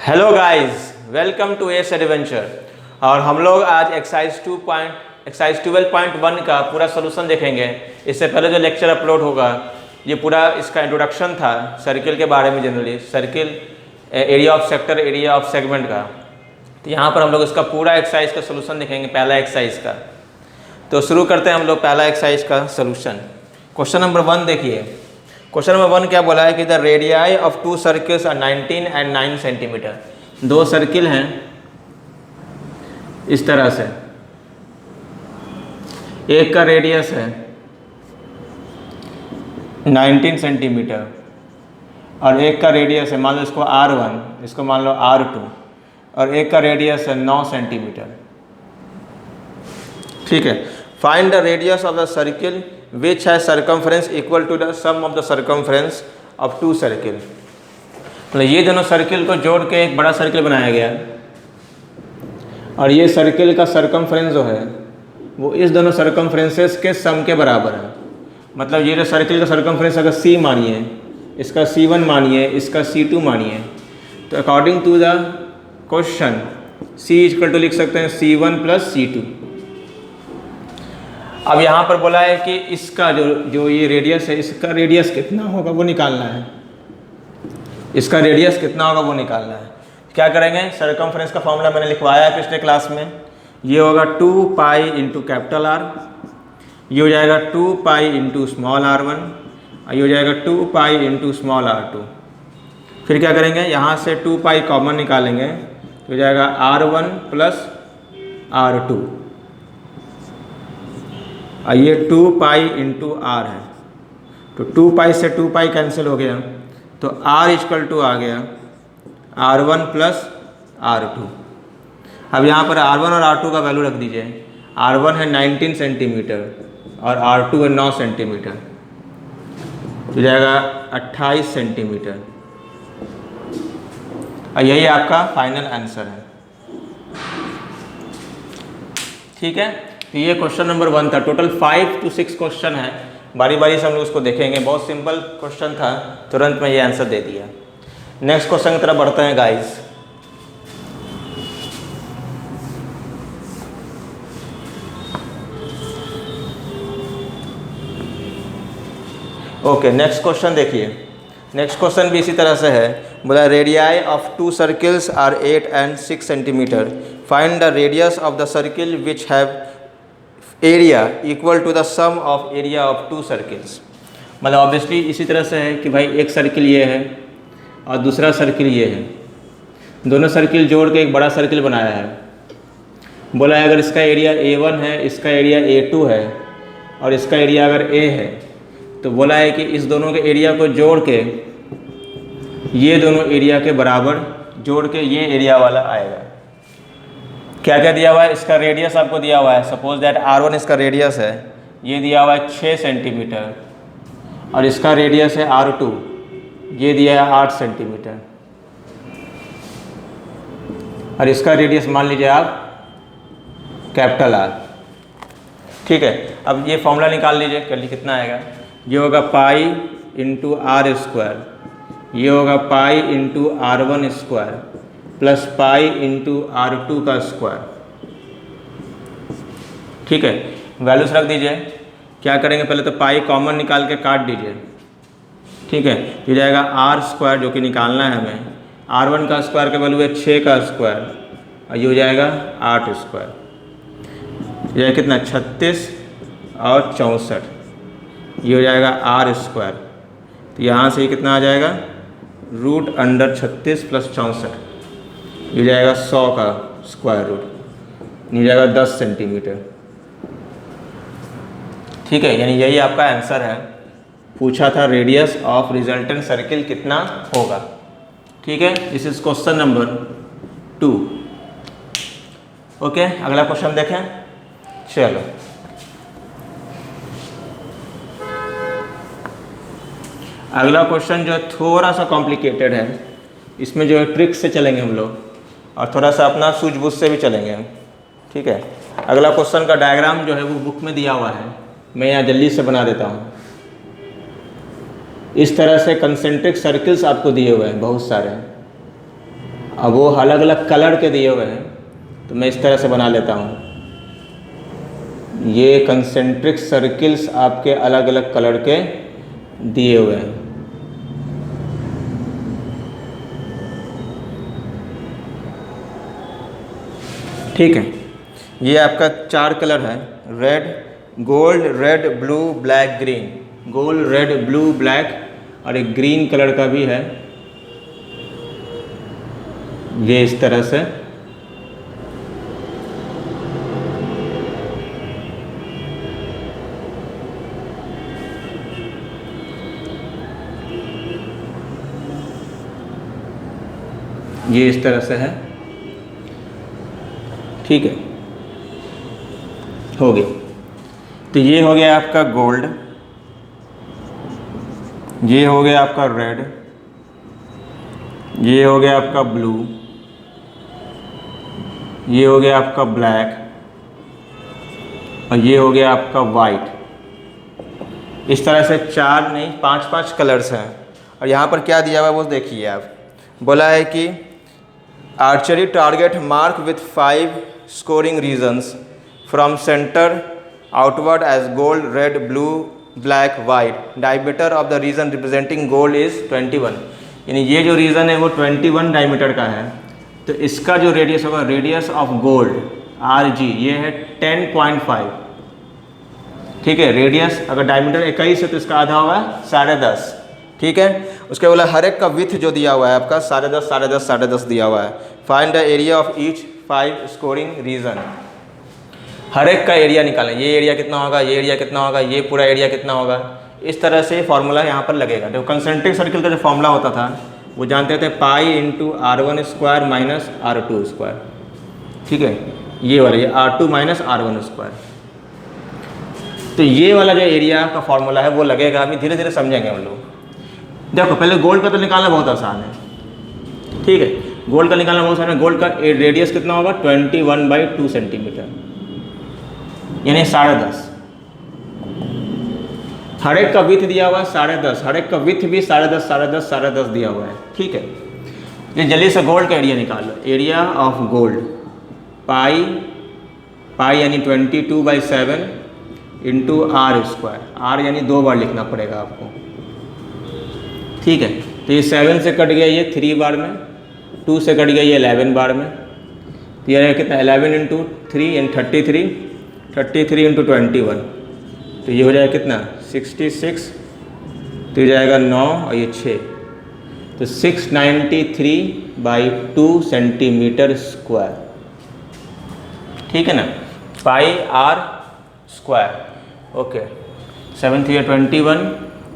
Hello guys, welcome to S adventure. और हम लोग आज एक्सरसाइज 12.1 का पूरा सोल्यूशन देखेंगे। इससे पहले जो लेक्चर अपलोड होगा ये पूरा इसका इंट्रोडक्शन था सर्किल के बारे में, generally circle, area of sector, area of segment का। तो यहाँ पर हम लोग इसका पूरा एक्सरसाइज का सोल्यूशन देखेंगे, पहला एक्सरसाइज का। तो शुरू करते हैं हम लोग पहला एक्सरसाइज का सोल्यूशन। क्वेश्चन नंबर 1 देखिए। क्वेश्चन नंबर 1 क्या बोला है कि the radii of two circles are 19 and 9 centimetre. दो सर्किल हैं इस तरह से, एक का रेडियस है 19 सेंटीमीटर और एक का रेडियस है, मान लो इसको R1, इसको मान लो R2, और एक का रेडियस है 9 सेंटीमीटर। ठीक है। Find the radius of the circle which है circumference equal to the sum of the circumference of two circle. मतलब ये दोनों सर्किल को जोड़ के एक बड़ा सर्किल बनाया गया और ये सर्किल का सर्कमफ्रेंस जो है वो इस दोनों सर्कमफ्रेंसेस के सम के बराबर है। मतलब ये जो सर्किल का सर्कमफ्रेंस अगर C मानिए, इसका C1 मानिए, इसका C2 मानिए, तो according to the question C equal to लिख सकते हैं C1 प्लस C2। अब यहाँ पर बोला है कि इसका जो ये रेडियस है, इसका रेडियस कितना होगा वो निकालना है। इसका रेडियस कितना होगा वो निकालना है। क्या करेंगे, सर्कमफ्रेंस का फॉर्मूला मैंने लिखवाया है पिछले क्लास में। ये होगा 2 पाई इंटू कैपिटल R, ये हो जाएगा 2 पाई इंटू स्मॉल r1, और ये हो जाएगा 2 पाई इंटू स्मॉल r2। फिर क्या करेंगे, यहाँ से 2 पाई कॉमन निकालेंगे तो हो जाएगा R1 प्लस R2, और ये 2 पाई इंटू R है, तो 2 पाई से 2 पाई कैंसिल हो गया, तो R इक्वल टू आ गया R1 प्लस R2। अब यहाँ पर R1 और R2 का वैल्यू रख दीजिए। R1 है 19 सेंटीमीटर और R2 है 9 सेंटीमीटर, तो जाएगा 28 सेंटीमीटर, और यही आपका फाइनल आंसर है। ठीक है। तो ये क्वेश्चन नंबर 1 था। टोटल 5 to 6 क्वेश्चन है, बारी बारी से हम लोग उसको देखेंगे। बहुत सिंपल क्वेश्चन था, तुरंत में ये आंसर दे दिया। नेक्स्ट क्वेश्चन की तरफ बढ़ते हैं गाइस। ओके, नेक्स्ट क्वेश्चन देखिए। नेक्स्ट क्वेश्चन भी इसी तरह से है। बोला radii of two circles are 8 and 6 centimetre. Find the radius of the circle which have area equal to the sum of area of two circles. मतलब obviously इसी तरह से है कि भाई एक सर्किल ये है और दूसरा सर्किल ये है, दोनों सर्किल जोड़ के एक बड़ा सर्किल बनाया है। बोला है अगर इसका एरिया A1 है, इसका एरिया A2 है और इसका एरिया अगर A है, तो बोला है कि इस दोनों के एरिया को जोड़ के ये दोनों एरिया के बराबर जोड़ के ये एरिया वाला आएगा। क्या क्या दिया हुआ है, इसका रेडियस आपको दिया हुआ है। सपोज दैट R1 इसका रेडियस है, ये दिया हुआ है 6 सेंटीमीटर, और इसका रेडियस है R2, ये दिया है 8 सेंटीमीटर, और इसका रेडियस मान लीजिए आप कैपिटल R। ठीक है। अब ये फॉर्मूला निकाल लीजिए, कर लीजिए कितना आएगा। ये होगा पाई इंटू R स्क्वायर, ये होगा pi into R1 square plus pi into R2 का स्क्वायर। ठीक है। वैल्यूज रख दीजिए। क्या करेंगे, पहले तो पाई कॉमन निकाल के काट दीजिए। ठीक है। ये जाएगा R स्क्वायर जो कि निकालना है हमें। R1 का स्क्वायर का वैल्यू है 6 का स्क्वायर, और ये हो जाएगा 8 स्क्वायर। ये कितना, 36 और 64, ये हो जाएगा R स्क्वायर। तो यहाँ से कितना आ जाएगा, रूट अंडर 36 प्लस 64, ये जाएगा 100 का स्क्वायर रूट, ये जाएगा 10 सेंटीमीटर। ठीक है। यानी यही आपका आंसर है। पूछा था रेडियस ऑफ रिजल्टेंट सर्किल कितना होगा। ठीक है। This is question number 2। Okay, अगला क्वेश्चन देखें। चलो, अगला क्वेश्चन जो है थोड़ा सा कॉम्प्लिकेटेड है। इसमें जो है ट्रिक से चलेंगे हम लोग और थोड़ा सा अपना सूझबूझ से भी चलेंगे। ठीक है। अगला क्वेश्चन का डायग्राम जो है वो बुक में दिया हुआ है, मैं यहाँ जल्दी से बना देता हूँ। इस तरह से कंसेंट्रिक सर्किल्स आपको दिए हुए हैं बहुत सारे, अब वो अलग अलग कलर के दिए हुए हैं, तो मैं इस तरह से बना लेता हूँ। ये कंसेंट्रिक सर्किल्स आपके अलग अलग कलर के दिए हुए हैं। ठीक है, ये आपका 4 कलर है, red, gold, red, blue, black, green. Gold, red, blue, black और एक ग्रीन कलर का भी है, ये इस तरह से। ये इस तरह से है। ठीक है, हो गया। तो ये हो गया आपका गोल्ड, ये हो गया आपका रेड, ये हो गया आपका ब्लू, ये हो गया आपका ब्लैक और ये हो गया आपका वाइट। इस तरह से 4 नहीं 5 कलर्स हैं। और यहाँ पर क्या दिया हुआ है वो देखिए आप। बोला है कि archery target mark with 5 scoring regions from centre outward as gold, red, blue, black, white. Diameter of the region representing gold is 21। यानी ये जो रीजन है वो 21 डायमीटर का है। तो इसका जो रेडियस होगा, रेडियस ऑफ गोल्ड RG, ये है 10.5। ठीक है, रेडियस अगर डायमीटर 21 है तो इसका आधा होगा 10.5। ठीक है, उसके बोला हर एक का विथ जो दिया हुआ है आपका 10.5 दिया हुआ है। Find the area of each 5 scoring region. हर एक का एरिया निकालें, ये एरिया कितना होगा, ये एरिया कितना होगा, ये पूरा एरिया कितना होगा। इस तरह से फॉर्मूला यहाँ पर लगेगा। देखो कंसेंट्रिक सर्किल का जो फॉर्मूला होता था वो जानते थे pi into R1² minus R2²। ठीक है, ये वाला ये R2 माइनस R1²। तो ये वाला जो एरिया का फॉर्मूला है वो लगेगा। अभी धीरे धीरे समझेंगे हम लोग। देखो पहले गोल्ड का तो निकालना बहुत आसान है। ठीक है, गोल्ड का निकालना बहुत आसान है। गोल्ड का रेडियस कितना होगा 21/2 सेंटीमीटर, यानी 10.5। हर एक का विथ दिया हुआ है 10.5, हर एक का विथ भी 10.5 दिया हुआ है। ठीक है, ये जल्दी से गोल्ड का एरिया निकाल लो। एरिया ऑफ गोल्ड पाई यानी 22/7 इंटू R²। R यानी 2 बार लिखना पड़ेगा आपको। ठीक है, तो ये 7 से कट गया ये 3 बार में, 2 से कट गया ये 11 बार में। तो ये कितना 11 इंटू 3 यानी 33 इंटू 21, तो ये हो जाएगा कितना 66। तो ये जाएगा 9 और ये 6, तो 693/2 सेंटीमीटर स्क्वायर। ठीक है ना, पाई R²। ओके, 7 3 21,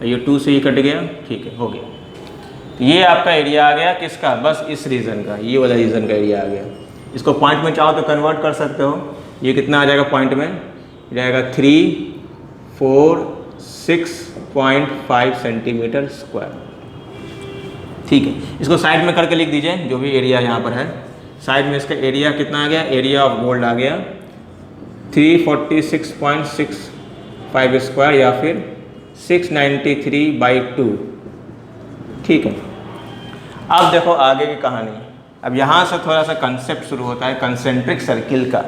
ये 2 से ही कट गया। ठीक है, हो गया। तो ये आपका एरिया आ गया किसका, बस इस रीजन का, ये वाला रीजन का एरिया आ गया। इसको पॉइंट में चाहो तो कन्वर्ट कर सकते हो। ये कितना आ जाएगा पॉइंट में, जाएगा 346.5 सेंटीमीटर स्क्वायर। ठीक है, इसको साइड में करके लिख दीजिए जो भी एरिया यहाँ पर है। साइड में इसका एरिया कितना आ गया, एरिया ऑफ गोल्ड आ गया 346.65 स्क्वायर या फिर 693/2। ठीक है, अब देखो आगे की कहानी। अब यहाँ से थोड़ा सा कंसेप्ट शुरू होता है कंसेंट्रिक सर्किल का।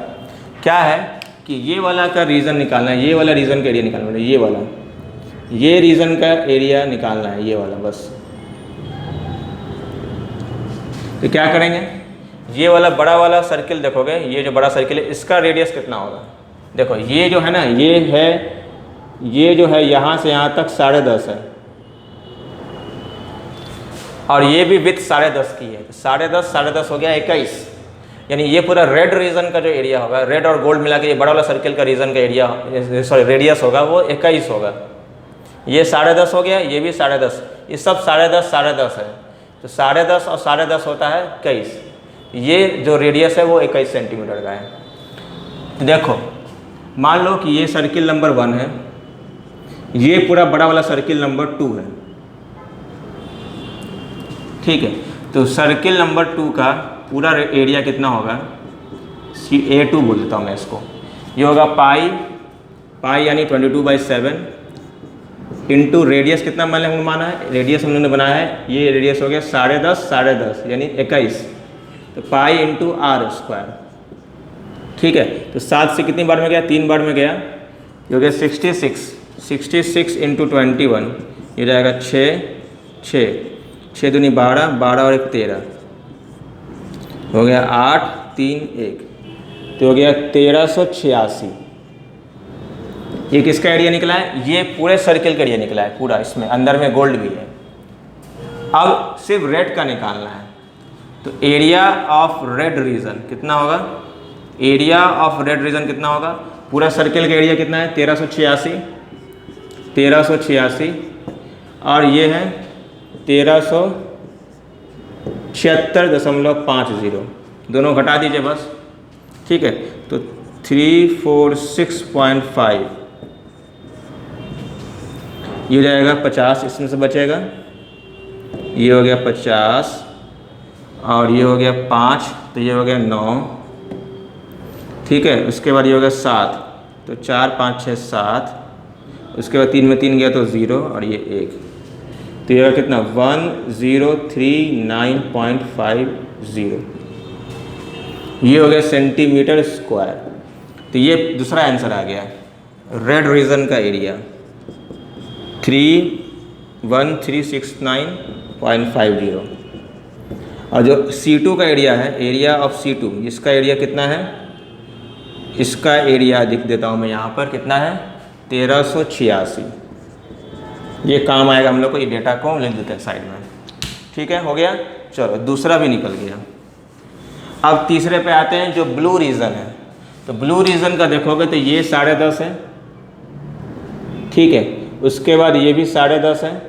क्या है कि ये वाला का रीजन निकालना है, ये वाला रीजन का एरिया निकालना है, ये रीजन का एरिया निकालना है, ये वाला बस। तो क्या करेंगे, ये वाला बड़ा वाला सर्किल देखोगे, ये जो बड़ा सर्किल है इसका रेडियस कितना होगा। देखो ये जो है ना, ये जो है यहाँ से यहाँ तक 10.5 है और ये भी विथ 10.5 की है। 10.5 हो गया 21, यानी ये पूरा रेड रीजन का जो एरिया होगा, रेड और गोल्ड मिला के ये बड़ा वाला सर्किल का रीजन का एरिया रेडियस होगा वो 21 होगा। ये 10.5 हो गया, ये भी 10.5, ये सब 10.5 है। तो 10.5 और 10.5 होता है 21। ये जो रेडियस है वो 21 सेंटीमीटर का है। तो देखो मान लो कि ये सर्किल नंबर 1 है, ये पूरा बड़ा वाला सर्किल नंबर 2 है। ठीक है, तो सर्किल नंबर 2 का पूरा एरिया कितना होगा, A2 बोल देता हूँ मैं इसको। ये होगा पाई यानी 22/7 इंटू रेडियस कितना मैंने माना है, रेडियस हम लोगों ने बनाया है, ये रेडियस हो गया 10.5 यानी 21 तो पाई इंटू आर स्क्वायर। ठीक है, तो 7 से कितनी बार में गया, 3 बार में गया, ये हो गया 66 इंटू 21, ये जाएगा 6 दूनी 12, 12 और 1 13, हो गया 8 3 1, तो हो गया 1386। ये किसका एरिया निकला है, ये पूरे सर्किल का एरिया निकला है पूरा, इसमें अंदर में गोल्ड भी है। अब सिर्फ रेड का निकालना है, तो एरिया ऑफ रेड रीजन कितना होगा, एरिया ऑफ रेड रीजन कितना होगा, पूरा सर्किल का एरिया कितना है 1386 और ये है 1376.50, दोनों घटा दीजिए बस। ठीक है, तो 346.5, ये जाएगा 50, इसमें से बचेगा, ये हो गया 50 और ये हो गया 5, तो ये हो गया 9। ठीक है, उसके बाद ये हो गया 7, तो 4 5 6 7, उसके बाद 3 में 3 गया तो 0 और ये 1, तो ये कितना 1039.50, ये हो गया सेंटीमीटर स्क्वायर। तो ये दूसरा आंसर आ गया, रेड रीजन का एरिया 31369.50। और जो C2 का एरिया है, एरिया ऑफ C2, इसका एरिया कितना है, इसका एरिया लिख देता हूँ मैं यहाँ पर, कितना है 1386। ये काम आएगा हम लोग को, ये डेटा को लिख देते हैं साइड में। ठीक है, हो गया, चलो दूसरा भी निकल गया। अब तीसरे पे आते हैं जो ब्लू रीजन है। तो ब्लू रीजन का देखोगे तो ये 10.5 है। ठीक है, उसके बाद ये भी 10.5 है,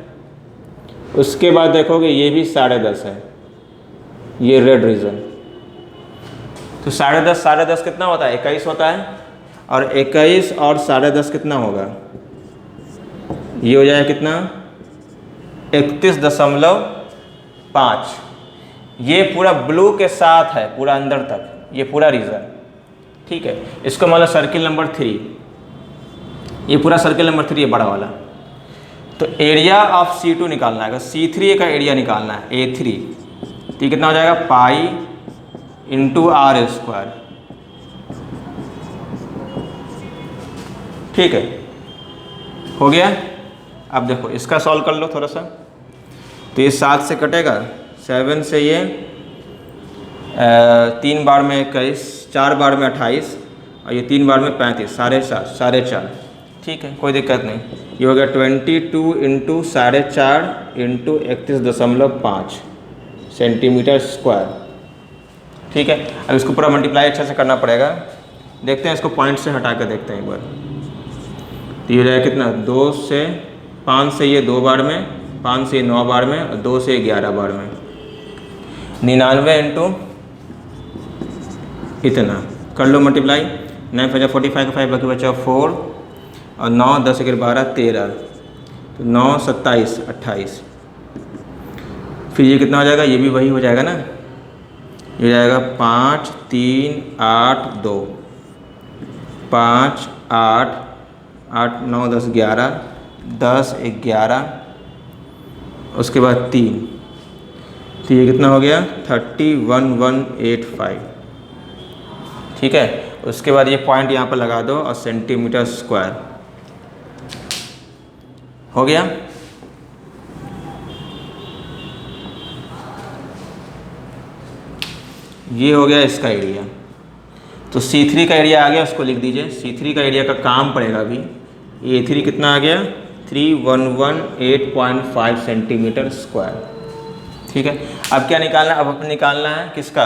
उसके बाद देखोगे ये भी 10.5 है, ये रेड रीजन। तो 10.5 कितना होता है, 21 होता है, और 21 और 10.5 कितना होगा, ये हो जाएगा कितना 31.5। ये पूरा ब्लू के साथ है पूरा अंदर तक, ये पूरा रीजन। ठीक है, इसको मतलब सर्किल नंबर 3, ये पूरा सर्किल नंबर 3 है बड़ा वाला। तो एरिया ऑफ C2 निकालना है, C3 का एरिया निकालना है, A3, तो ये कितना हो जाएगा पाई इंटू आर स्क्वायर। ठीक है, हो गया। अब देखो इसका सॉल्व कर लो थोड़ा सा। तो ये 7 से कटेगा, 7 से ये 3 बार में 21, 4 बार में 28 और ये 3 बार में 35, 4.5। ठीक है, कोई दिक्कत नहीं। ये हो गया 22 इंटू 4.5 इंटू 31.5 सेंटीमीटर स्क्वायर। ठीक है, अब इसको पूरा मल्टीप्लाई अच्छे से करना पड़ेगा। देखते हैं इसको पॉइंट से हटा कर देखते हैं एक बार। तो ये जाएगा कितना 2 से 5 से ये 2 बार में, 5 से 9 बार में और 2 से 11 बार में, 99 इंटू इतना कर लो मल्टीप्लाई। 9 5 45 का 5 बाकी बचा 4 और 9 10 11 12 13, तो 9 27 28। फिर ये कितना हो जाएगा, ये भी वही हो जाएगा ना, ये जाएगा 5 3 8 2, 5 8 8 9 10 11 10 11, उसके बाद 3, तो ये कितना हो गया 31,185। ठीक है, उसके बाद ये पॉइंट यहाँ पर लगा दो और सेंटीमीटर स्क्वायर हो गया। ये हो गया इसका एरिया। तो C3 का एरिया आ गया, उसको लिख दीजिए। C3 का एरिया का काम पड़ेगा अभी। A3 कितना आ गया 3118.5 सेंटीमीटर स्क्वायर। ठीक है, अब क्या निकालना है, अब अपने निकालना है किसका,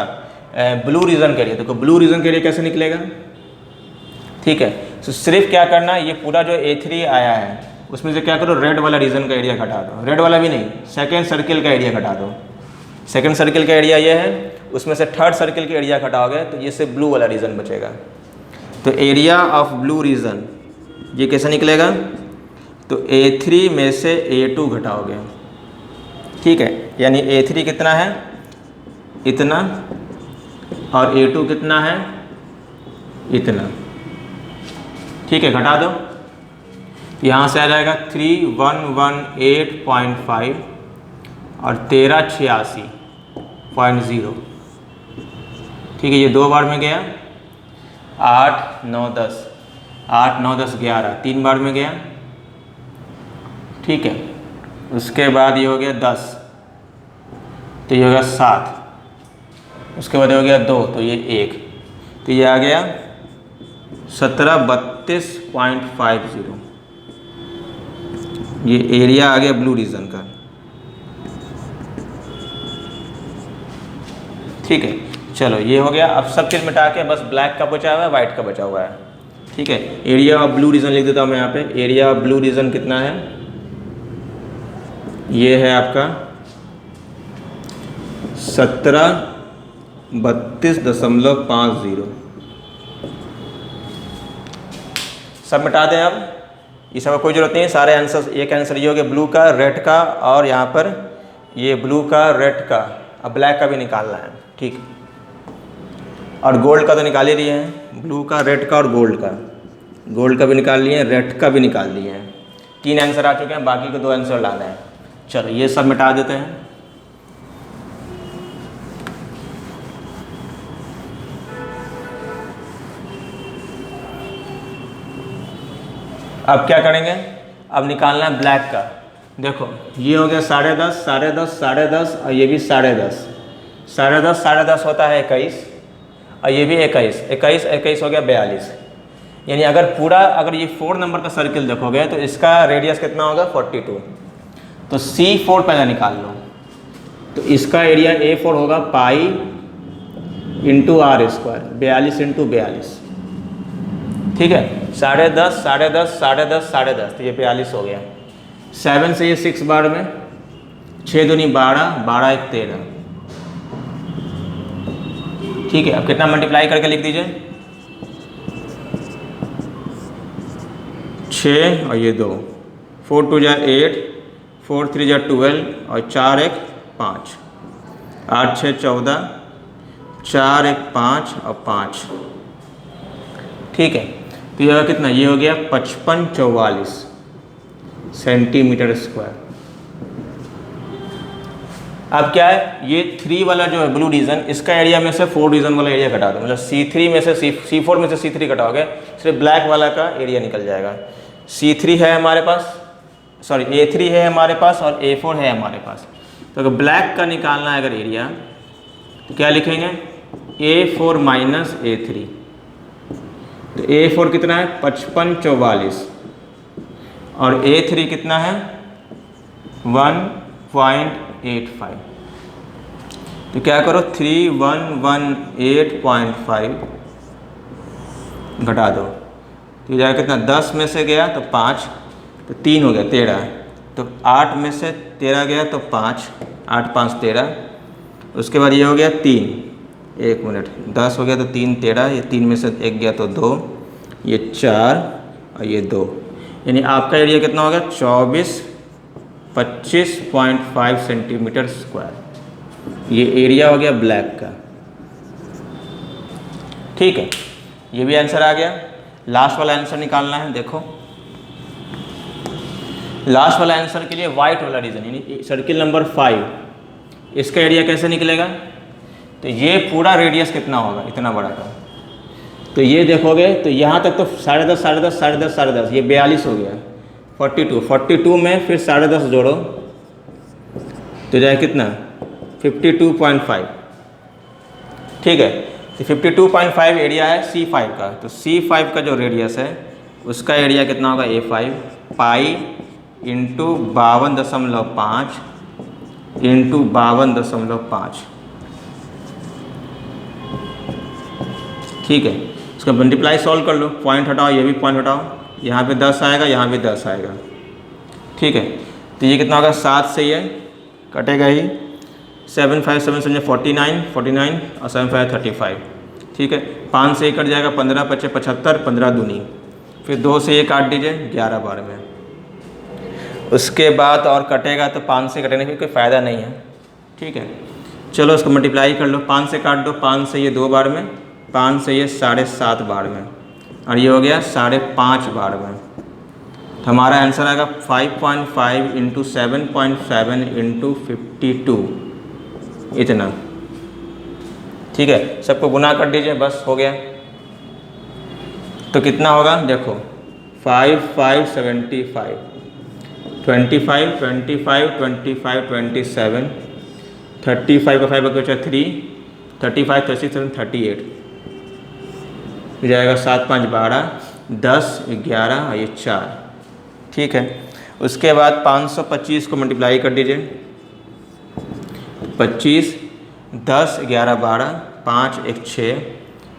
ब्लू रीजन के एरिया। देखो ब्लू रीजन के एरिया कैसे निकलेगा। ठीक है, तो सिर्फ क्या करना है, ये पूरा जो A3 आया है उसमें से क्या करो, रेड वाला रीजन का एरिया घटा दो। रेड वाला भी नहीं, सेकेंड सर्किल का एरिया घटा दो। सेकेंड सर्किल का एरिया ये है, उसमें से थर्ड सर्किल के एरिया घटाओगे तो ये से ब्लू वाला रीजन बचेगा। तो एरिया ऑफ ब्लू रीजन ये कैसे निकलेगा, तो A3 में से A2 घटाओगे। ठीक है, यानी A3 कितना है इतना और A2 कितना है इतना। ठीक है, घटा दो, यहाँ से आ जाएगा 3118.5 और 1386.0। ठीक है, ये 2 बार में गया, 8 9 10, 8 9 10 11, 3 बार में गया। ठीक है, उसके बाद ये हो गया 10, तो ये हो गया 7, उसके बाद हो गया 2, तो ये 1, तो ये आ गया 1732.50। ये एरिया आ गया ब्लू रीजन का। ठीक है, चलो ये हो गया। अब सब चीज़ मिटा के बस ब्लैक का बचा हुआ है, वाइट का बचा हुआ है। ठीक है, एरिया ऑफ ब्लू रीजन लिख देता हूँ मैं यहाँ पे। एरिया ऑफ ब्लू रीजन कितना है, ये है आपका 1732.50। सब मिटा दें अब, ये सब कोई ज़रूरत नहीं है, सारे आंसर। एक आंसर ये हो गया ब्लू का, रेड का, और यहाँ पर ये ब्लू का, रेड का। अब ब्लैक का भी निकालना है। ठीक, और गोल्ड का तो निकाल ही लिए हैं, ब्लू का, रेड का और गोल्ड का। गोल्ड का भी निकाल लिए हैं, रेड का भी निकाल लिए हैं। 3 आंसर आ चुके हैं, बाकी को 2 आंसर लाना है। चलो ये सब मिटा देते हैं। अब क्या करेंगे, अब निकालना है ब्लैक का। देखो ये हो गया 10.5, 10.5, 10.5, और ये भी 10.5। 10.5 होता है 21, और ये भी 21, 21 21 हो गया 42। यानी अगर पूरा, अगर ये 4 नंबर का सर्किल देखोगे तो इसका रेडियस कितना होगा, 42। तो C4 पहले निकाल लो। तो इसका एरिया A4 होगा pi into R square, 42 into 42। ठीक है, 10.5, 10.5, 10.5, 10.5, तो ये 42 हो गया। 7 से ये 6 बार में, 6 दूनी 12, 12 1 13। ठीक है, अब कितना मल्टीप्लाई करके लिख दीजिए, 6 और ये 2, 4 2 जा 8, 4 3 जा 12, और 4 1 5, 8 6 14, 4 1 5 और 5। ठीक है, तो ये होगा कितना, ये हो गया 5544 सेंटीमीटर स्क्वायर। अब क्या है, ये 3 वाला जो है ब्लू रीजन, इसका एरिया में से 4 रीजन वाला एरिया घटा दो। मतलब C3 में से C4 में से C3 घटाओगे, सिर्फ ब्लैक वाला का एरिया निकल जाएगा। C3 है हमारे पास, सॉरी A3 है हमारे पास, और A4 है हमारे पास। तो अगर ब्लैक का निकालना है अगर एरिया, तो क्या लिखेंगे, A4 माइनस A3। तो A4 कितना है, 5544, और A3 कितना है, 1.85। तो क्या करो, 3118.5 घटा दो, तो जाएगा कितना, 10 में से गया तो 5, तो 3 हो गया 13। तो 8 में से 13 गया तो 5, 8 5 13। उसके बाद ये हो गया 3, 1 मिनट, 10 हो गया तो 3 13, ये 3 में से 1 गया तो 2, ये 4 और ये 2। यानी आपका एरिया कितना हो गया, 25.5 सेंटीमीटर स्क्वायर। ये एरिया हो गया ब्लैक का। ठीक है, ये भी आंसर आ गया। लास्ट वाला आंसर निकालना है। देखो लास्ट वाला आंसर के लिए वाइट वाला रीजन, यानी सर्किल नंबर 5, इसका एरिया कैसे निकलेगा। तो ये पूरा रेडियस कितना होगा, इतना बड़ा का। तो ये देखोगे तो यहाँ तक तो 10.5 10.5 10.5 10.5, ये 42 हो गया। 42 में फिर 10.5 जोड़ो तो जाए कितना, 52.5। ठीक है, तो 52.5 एरिया है C5 का। तो C5 का जो रेडियस है उसका एरिया कितना होगा, A5 पाई इंटू 52.5 इंटू 52.5। ठीक है, इसका मल्टीप्लाई सॉल्व कर लो, पॉइंट हटाओ, ये भी पॉइंट हटाओ, यहाँ पे 10 आएगा, यहाँ भी 10 आएगा। ठीक है, तो ये कितना होगा, 7 से ये कटेगा ही, 7 5 7 7 49 49 और 7 5 35। ठीक है, 5 से 1 कट जाएगा, 15 5 75, 15 दूनी, फिर 2 से 1 काट दीजिए 11 बार में। उसके बाद और कटेगा तो 5 से कटने में कोई फ़ायदा नहीं है। ठीक है, चलो इसको मल्टीप्लाई कर लो, 5 से काट दो, 5 से ये 2 बार में, 5 से ये 7.5 बार में, और ये हो गया 5.5 बार में। तो हमारा आंसर आएगा 5.5 इंटू 7.7 इंटू 52, इतना। ठीक है, सबको गुना कर दीजिए, बस हो गया। तो कितना होगा देखो, 5 5 75, 25 25 25 27, 35 का 5 बचा 3, 35 36 38 हो जाएगा, 7 5 12, 10 11 और ये 4। ठीक है, उसके बाद 525 को मल्टीप्लाई कर दीजिए, 25 10 11 12, 5 1 6,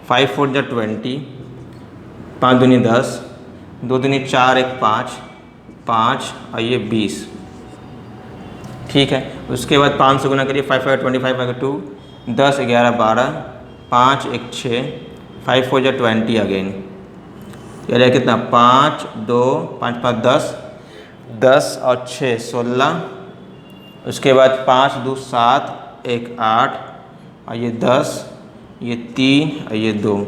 5 4 जा 20, 5 दूनी 10, 2 दूनी 4 1 5, 5 और ये 20। ठीक है, उसके बाद 5 से गुना करिए, 5 5 25 5 2, 10 11 12, 5 1 6, 5 4 जा 20 अगेन, ये रहा कितना 5 2 5 5 10, 10 और 6 16, उसके बाद 5 2 7 1 8 और ये 10, ये 3 और ये 2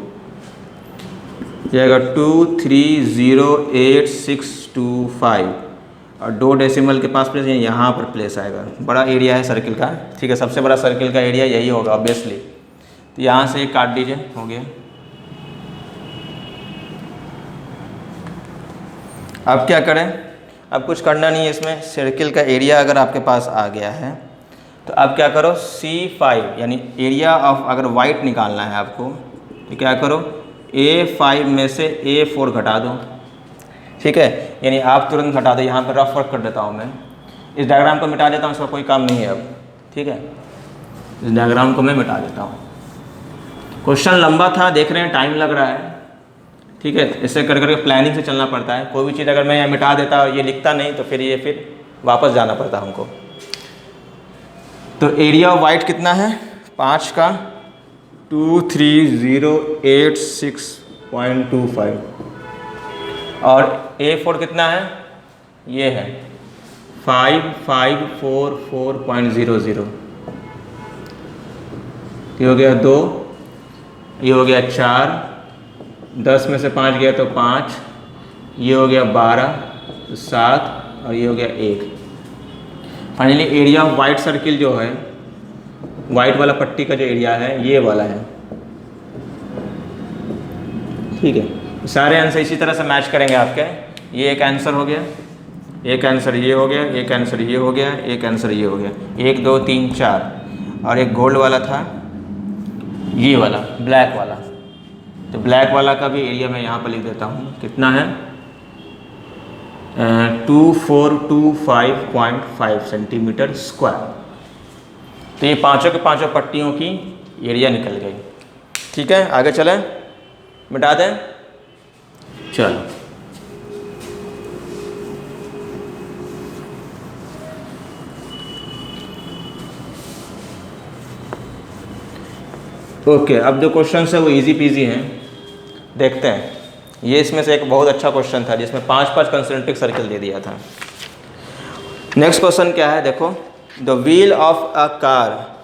जाएगा 2 3 0 8 6 2 5 और 2 डेसिमल के पास प्लेस यहाँ पर प्लेस आएगा। बड़ा एरिया है सर्किल का, ठीक है, सबसे बड़ा सर्किल का एरिया यही होगा ऑब्वियसली। तो यहाँ से काट दीजिए, हो गया। अब क्या करें, अब कुछ करना नहीं है इसमें, सर्किल का एरिया अगर आपके पास आ गया है तो अब क्या करो, C5 यानी एरिया ऑफ, अगर वाइट निकालना है आपको तो क्या करो, A5 में से A4 घटा दो। ठीक है, यानी आप तुरंत घटा दो, यहाँ पर रफ वर्क कर देता हूँ मैं, इस डायग्राम को मिटा देता हूँ, इसका कोई काम नहीं है अब। ठीक है, इस डायग्राम को मैं मिटा देता हूँ। क्वेश्चन लंबा था, देख रहे हैं टाइम लग रहा है। ठीक है, इसे कर करके प्लानिंग से चलना पड़ता है। कोई भी चीज़ अगर मैं यहाँ मिटा देता और ये लिखता नहीं तो फिर वापस जाना पड़ता हमको। तो एरिया ऑफ वाइट कितना है, 5 का 2308.6.25 और A4 कितना है, ये है 5544.00। ये हो गया 2, ये हो गया 4, 10 में से 5 गया तो 5, ये हो गया 12, 7 और ये हो गया 1। Finally area of white circle जो है, वाइट वाला पट्टी का जो एरिया है ये वाला है। ठीक है, सारे आंसर इसी तरह से मैच करेंगे आपके। ये एक आंसर हो गया, एक आंसर ये हो गया, एक आंसर ये हो गया, एक आंसर ये हो गया, 1 2 3 4 और एक गोल्ड वाला था, ये वाला ब्लैक वाला। तो ब्लैक वाला का भी एरिया मैं यहाँ पर लिख देता हूँ, कितना है 2425.5 सेंटीमीटर स्क्वायर। तो ये पांचों के पांचों पट्टियों की एरिया निकल गई। ठीक है, आगे चलें, मिटा दें, चलो। ओके, अब जो क्वेश्चन है वो इजी पीजी हैं, देखते हैं। ये इसमें से एक बहुत अच्छा क्वेश्चन था जिसमें 5 कंसेंट्रिक सर्कल दे दिया था। नेक्स्ट क्वेश्चन क्या है, देखो, the wheel of a car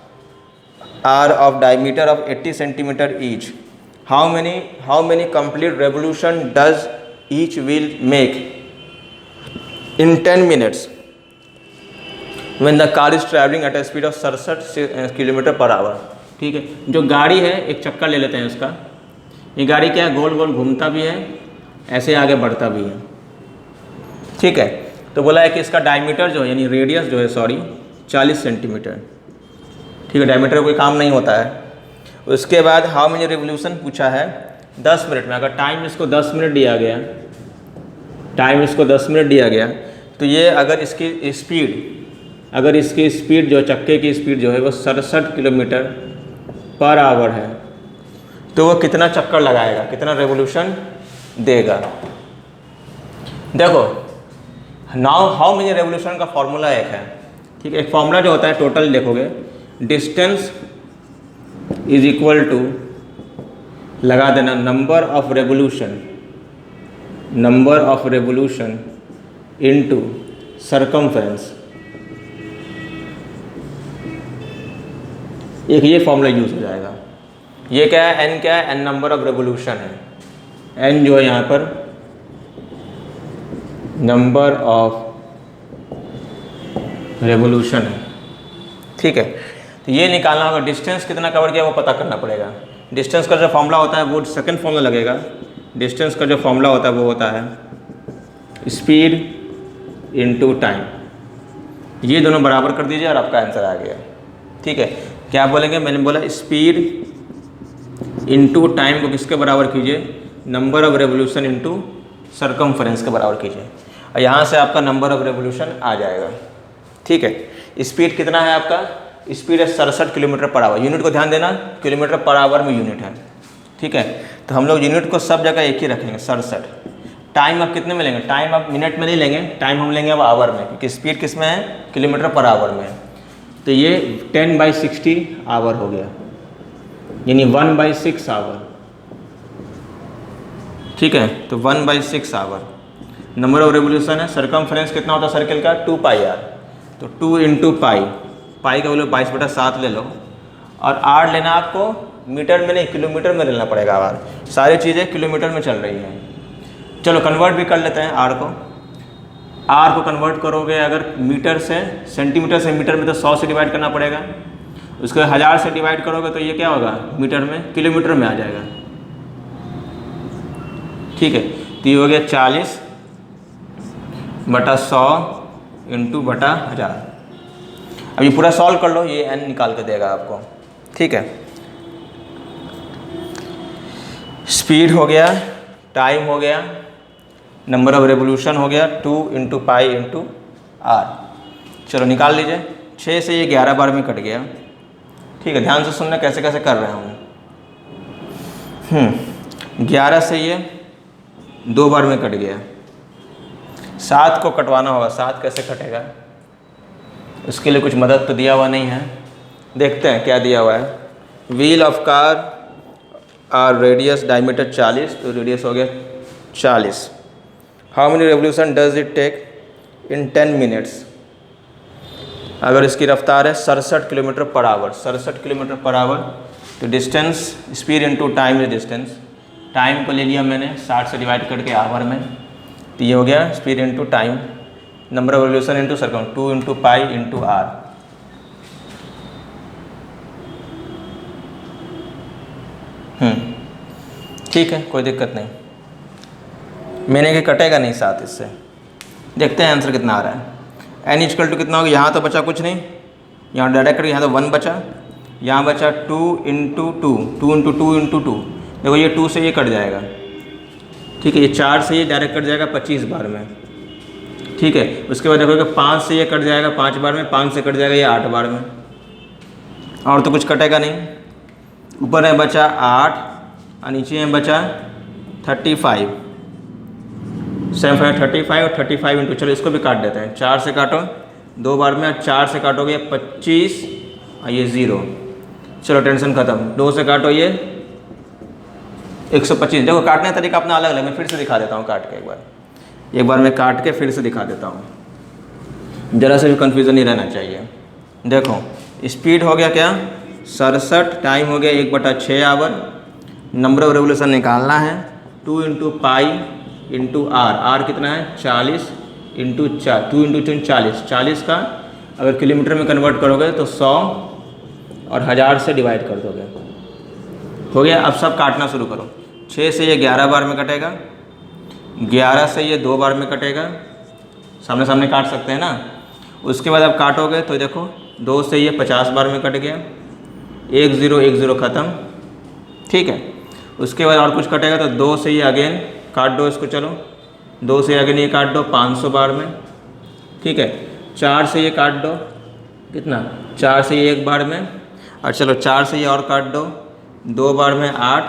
are of diameter of 80 centimetre each, how many complete revolution does each wheel make in 10 minutes when the car is travelling at a speed of 67 kilometre per hour. ठीक है, जो गाड़ी है, एक चक्कर ले लेते हैं उसका। ये गाड़ी क्या है, गोल गोल घूमता भी है, ऐसे आगे बढ़ता भी है। ठीक है, तो बोला है कि इसका डायमीटर जो है, यानी रेडियस जो है, 40 सेंटीमीटर। ठीक है, डायमीटर का कोई काम नहीं होता है। उसके बाद हाउ मेनी रिवोल्यूशन पूछा है 10 मिनट में। अगर टाइम इसको 10 मिनट दिया गया, तो ये अगर इसकी स्पीड जो, चक्के की स्पीड जो है वो 67 किलोमीटर पर आवर है, तो वो कितना चक्कर लगाएगा, कितना रेवोल्यूशन देगा। देखो, नाउ हाउ मेनी रेवोल्यूशन का फॉर्मूला एक है। ठीक है, एक फॉर्मूला जो होता है, टोटल देखोगे, डिस्टेंस इज इक्वल टू, लगा देना, number of revolution into circumference. एक ये फॉर्मूला यूज हो जाएगा। ये क्या है, n क्या है, n नंबर ऑफ रेवोल्यूशन है। n जो है यहाँ पर नंबर ऑफ रेवोल्यूशन है। ठीक है, तो ये निकालना होगा, डिस्टेंस कितना कवर किया वो पता करना पड़ेगा। डिस्टेंस का जो फॉर्मूला होता है वो सेकंड फॉर्मूला लगेगा। डिस्टेंस का जो फॉर्मूला होता है वो होता है स्पीड इनटू टाइम। ये दोनों बराबर कर दीजिए और आपका आंसर आ गया। ठीक है, क्या बोलेंगे, मैंने बोला स्पीड इनटू टाइम को किसके बराबर कीजिए, number of revolution into circumference के बराबर कीजिए, और यहाँ से आपका नंबर ऑफ रेवोल्यूशन आ जाएगा। ठीक है, स्पीड कितना है आपका, स्पीड है 67 किलोमीटर पर आवर। यूनिट को ध्यान देना, किलोमीटर पर आवर में यूनिट है। ठीक है, तो हम लोग यूनिट को सब जगह एक ही रखेंगे 67। टाइम आप कितने में लेंगे, टाइम आप मिनट में नहीं लेंगे, टाइम हम लेंगे अब आवर में, क्योंकि स्पीड किस में है, किलोमीटर पर आवर में। तो ये 10/60 आवर हो गया, यानी 1/6 आवर। ठीक है, तो 1/6 आवर। नंबर ऑफ रेवोल्यूशन है, सर्कमफ्रेंस कितना होता है सर्किल का, 2πr, तो 2 × पाई, पाई का वैल्यू 22/7 ले लो, और आर लेना आपको मीटर में नहीं किलोमीटर में लेना पड़ेगा। आर सारी चीज़ें किलोमीटर में चल रही हैं। चलो कन्वर्ट भी कर लेते हैं आर को। आर को कन्वर्ट करोगे अगर मीटर से सेंटीमीटर से मीटर में, तो 100 से डिवाइड करना पड़ेगा। उसको 1000 से डिवाइड करोगे तो ये क्या होगा, मीटर में, किलोमीटर में आ जाएगा। ठीक है, तो ये हो गया 40/100 × 1000। अब ये पूरा सॉल्व कर लो, ये n निकाल के देगा आपको। ठीक है, स्पीड हो गया, टाइम हो गया, नंबर ऑफ रेवोल्यूशन हो गया, 2 × पाई × r। चलो निकाल लीजिए। 6 से ये 11 बार में कट गया। ठीक है, ध्यान से सुनना कैसे कैसे कर रहा हूँ। 11 से ये 2 बार में कट गया। 7 को कटवाना होगा, 7 कैसे कटेगा, उसके लिए कुछ मदद तो दिया हुआ नहीं है। देखते हैं क्या दिया हुआ है। Wheel of car are radius diameter 40, तो रेडियस हो गया 40। How many revolution does it take in 10 minutes. अगर इसकी रफ्तार है 67 kilometre per hour, 67 kilometre per hour, तो distance speed into time is distance. Time को ले लिया मैंने 60 से डिवाइड करके आवर में, तो ये हो गया speed into time, number of revolution into circum, 2 × pi × r। ठीक है, कोई दिक्कत नहीं। मैंने कि कटेगा नहीं 7 इससे। देखते हैं आंसर कितना आ रहा है। n = कितना होगा, यहाँ तो बचा कुछ नहीं, यहाँ डायरेक्ट करके यहाँ तो 1 बचा, यहाँ बचा 2 × 2, 2 × 2 × 2। देखो ये 2 से ये कट जाएगा। ठीक है, ये 4 से ये डायरेक्ट कट जाएगा 25 बार में। ठीक है, उसके बाद देखोगे 5 से ये कट जाएगा 5 बार में, 5 से कट जाएगा ये 8 बार में, और तो कुछ कटेगा नहीं। ऊपर है बचा 8 और नीचे है बचा 35, 7 5 35 और 35 इंटू, चलो इसको भी काट देते हैं। 4 से काटो 2 बार में, 4 से काटोगे 25 और ये 0, चलो टेंशन खत्म। 2 से काटो ये 125। देखो काटने का तरीका अपना अलग अलग, मैं फिर से दिखा देता हूँ काट के एक बार मैं काट के फिर से दिखा देता हूँ, ज़रा से भी कन्फ्यूज़न नहीं रहना चाहिए। देखो स्पीड हो गया क्या 67, टाइम हो गया 1/6 आवर, नंबर ऑफ रेवोल्यूशन निकालना है 2 × पाई × r। r कितना है 40 × 4, 2 × 2 40। 40 का अगर किलोमीटर में कन्वर्ट करोगे तो 100 और 1000 से डिवाइड कर दोगे, हो गया। अब सब काटना शुरू करो। 6 से ये 11 बार में कटेगा, 11 से ये 2 बार में कटेगा, सामने सामने काट सकते हैं ना। उसके बाद आप काटोगे तो देखो 2 से ये 50 बार में कट गया, 1 0 1 0 ख़त्म। ठीक है, उसके बाद और कुछ कटेगा तो 2 से ये अगेन काट दो इसको, चलो 2 से अगेन ये काट दो 500 बार में। ठीक है, 4 से ये काट दो कितना, 4 से ये 1 बार में, और चलो 4 से ये और काट दो 2 बार में 8,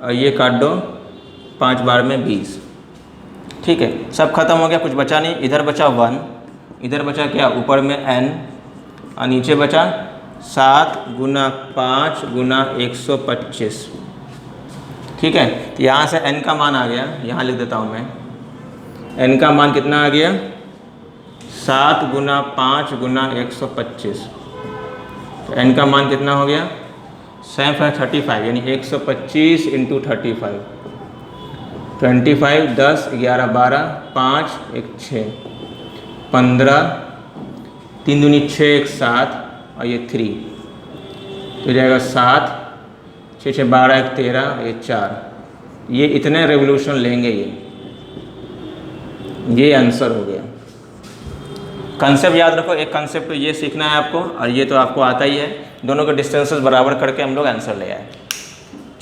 और ये काट दो 5 बार में 20। ठीक है, सब खत्म हो गया, कुछ बचा नहीं। इधर बचा 1, इधर बचा क्या ऊपर में n, और नीचे बचा 7 × 5 × 125। ठीक है, तो यहाँ से n का मान आ गया, यहाँ लिख देता हूँ मैं, n का मान कितना आ गया 7 × 5 × 125। तो n का मान कितना हो गया 35, यानी 125 × 35, 25 10 11 12 5 1 6 15, 3 दूनी 6 1 7 और ये 3। तो जाएगा 7, 6 6 12 1 13, ये 4, ये इतने रेवोल्यूशन लेंगे ये आंसर हो गया। कंसेप्ट याद रखो, एक कंसेप्ट तो ये सीखना है आपको और ये तो आपको आता ही है, दोनों के डिस्टेंसेस बराबर करके हम लोग आंसर ले आए।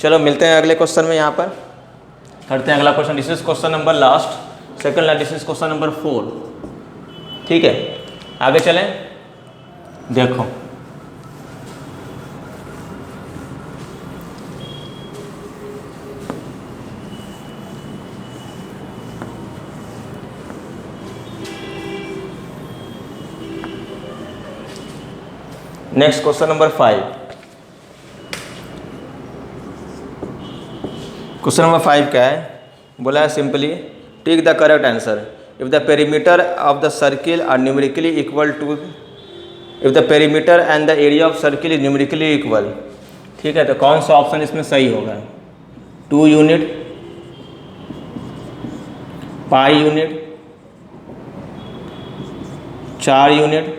चलो मिलते हैं अगले क्वेश्चन में, यहाँ पर करते हैं अगला question. This is question number last second, this is question number 4। ठीक है, आगे चलें। देखो next question number 5। Question number 5 क्या है, बोला है simply take the correct answer if the perimeter of the circle are numerically equal to, if the perimeter and the area of circle is numerically equal. ठीक है, तो कौन सा option इसमें सही होगा? 2 यूनिट, पाई यूनिट, 4 यूनिट,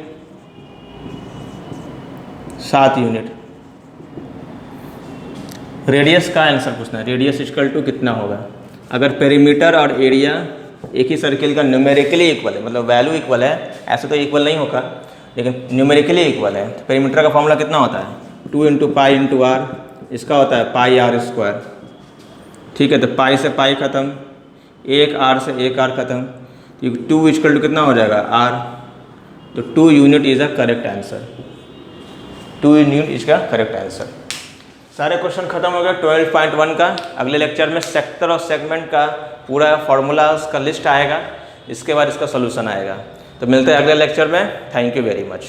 7 यूनिट। रेडियस का answer पूछना है, रेडियस इक्वल टू कितना होगा? अगर पेरीमीटर और एरिया एक ही सर्किल का न्यूमेरिकली इक्वल है, मतलब वैल्यू इक्वल है, ऐसे तो इक्वल नहीं होगा लेकिन न्यूमेरिकली इक्वल है, तो पेरीमीटर का फॉर्मूला कितना होता है? 2 इंटू पाई इंटू आर, इसका होता है पाई आर स्क्वायर। ठीक है, तो पाई से पाई खत्म, एक आर से एक आर खत्म, तो 2 इक्वल टू कितना हो जाएगा? आर। तो 2 unit is a correct answer, 2 unit इसका करेक्ट आंसर। सारे क्वेश्चन खत्म हो गए 12.1 का। अगले लेक्चर में सेक्टर और सेगमेंट का पूरा फार्मूलाज का लिस्ट आएगा, इसके बाद इसका सोल्यूशन आएगा। तो मिलते हैं अगले लेक्चर में। Thank you very much.